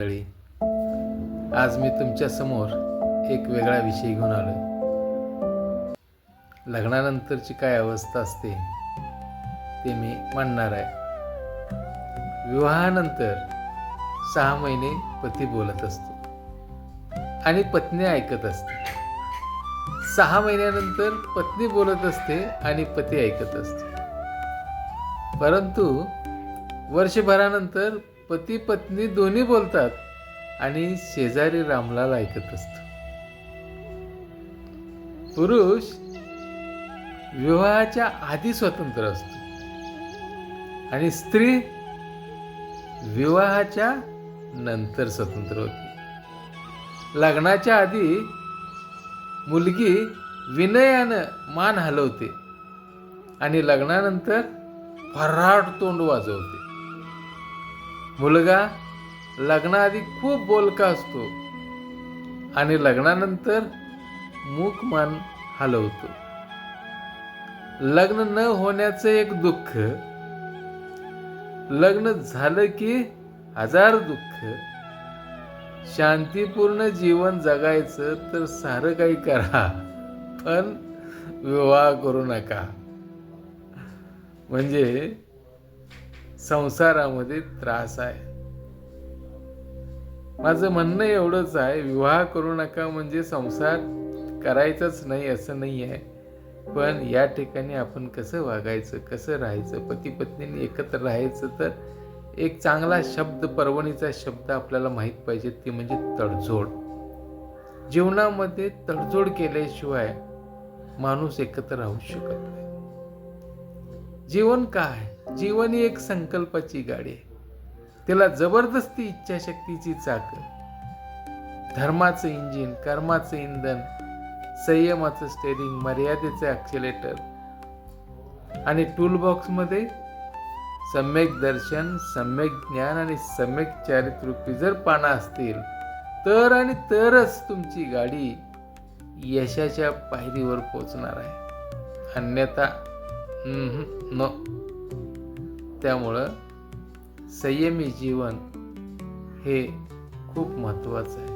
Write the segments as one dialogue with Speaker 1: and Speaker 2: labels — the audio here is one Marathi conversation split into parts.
Speaker 1: मंडळी, आज मी तुमच्या समोर एक वेगळा विषय घेऊन आलो. लग्नानंतरची काय अवस्था असते ते मी मांडणार आहे. विवाहानंतर 6 महिने पती बोलत असतो आणि पत्नी ऐकत असते. 6 महिन्यानंतर पत्नी बोलत असते आणि पती ऐकत असतो. परंतु वर्षभरानंतर पती पत्नी दोन्ही बोलतात आणि शेजारी रामलाल ऐकत असतो. पुरुष विवाहाच्या आधी स्वतंत्र असतो आणि स्त्री विवाहाच्या नंतर स्वतंत्र होते. लग्नाच्या आधी मुलगी विनयानं मान हलवते आणि लग्नानंतर फर्राट तोंड वाजवते. मुलगा लग्नाआधी खूप बोलका असतो आणि लग्नानंतर मूक मान हलवतो. लग्न न होण्याचं एक दुःख, लग्न झालं की 1000 दुःख. शांतीपूर्ण जीवन जगायचं तर सारं काही करा, पण विवाह करू नका. म्हणजे संसारामध्ये त्रास आहे. माझं म्हणणं एवढंच आहे, विवाह करू नका म्हणजे संसार करायचाच नाही असं नाही आहे. पण या ठिकाणी आपण कसं वागायचं, कसं राहायचं, पती पत्नीने एकत्र राहायचं, तर एक चांगला शब्द, पर्वणीचा शब्द आपल्याला माहीत पाहिजे, ती म्हणजे तडजोड. जीवनामध्ये तडजोड केल्याशिवाय माणूस एकत्र राहू शकत नाही. जीवन काय? जीवन ही एक संकल्पाची गाडी आहे. त्याला जबरदस्ती इच्छाशक्तीची चाक, धर्माचं इंजिन, कर्माचं इंधन, संयमाचं स्टेरिंग, मर्यादेचं ॲक्सिलेटर आणि टूलबॉक्समध्ये सम्यक दर्शन, सम्यक ज्ञान आणि सम्यक चारित्र्य जर पानं असतील तर आणि तरच तुमची गाडी यशाच्या पायरीवर पोहोचणार आहे. अन्यथा नो. त्यामुळं संयमी जीवन हे खूप महत्त्वाचं आहे.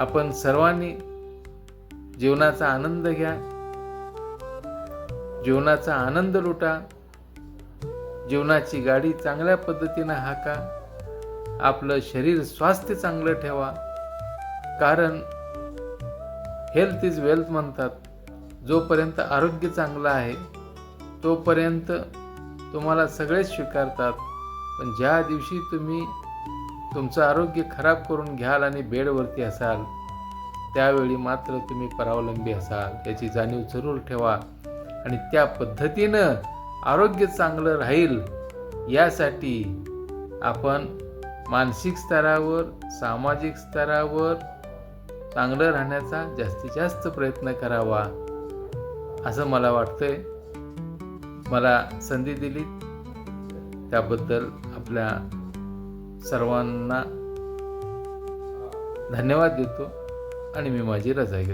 Speaker 1: आपण सर्वांनी जीवनाचा आनंद घ्या, जीवनाचा आनंद लुटा, जीवनाची गाडी चांगल्या पद्धतीनं हाका, आपलं शरीर स्वास्थ्य चांगलं ठेवा. कारण हेल्थ इज वेल्थ म्हणतात. जोपर्यंत आरोग्य चांगलं आहे तोपर्यंत तुम्हाला सगळेच स्वीकारतात. पण ज्या दिवशी तुम्ही तुमचं आरोग्य खराब करून घ्याल आणि बेडवरती असाल, त्यावेळी मात्र तुम्ही परावलंबी असाल याची जाणीव जरूर ठेवा. आणि त्या पद्धतीनं आरोग्य चांगलं राहील यासाठी आपण मानसिक स्तरावर, सामाजिक स्तरावर चांगलं राहण्याचा जास्तीत जास्त प्रयत्न करावा असं मला वाटतंय. मला संधी दिली त्याबद्दल आपल्या सर्वांना धन्यवाद देतो आणि मी माझी रजा घेतो.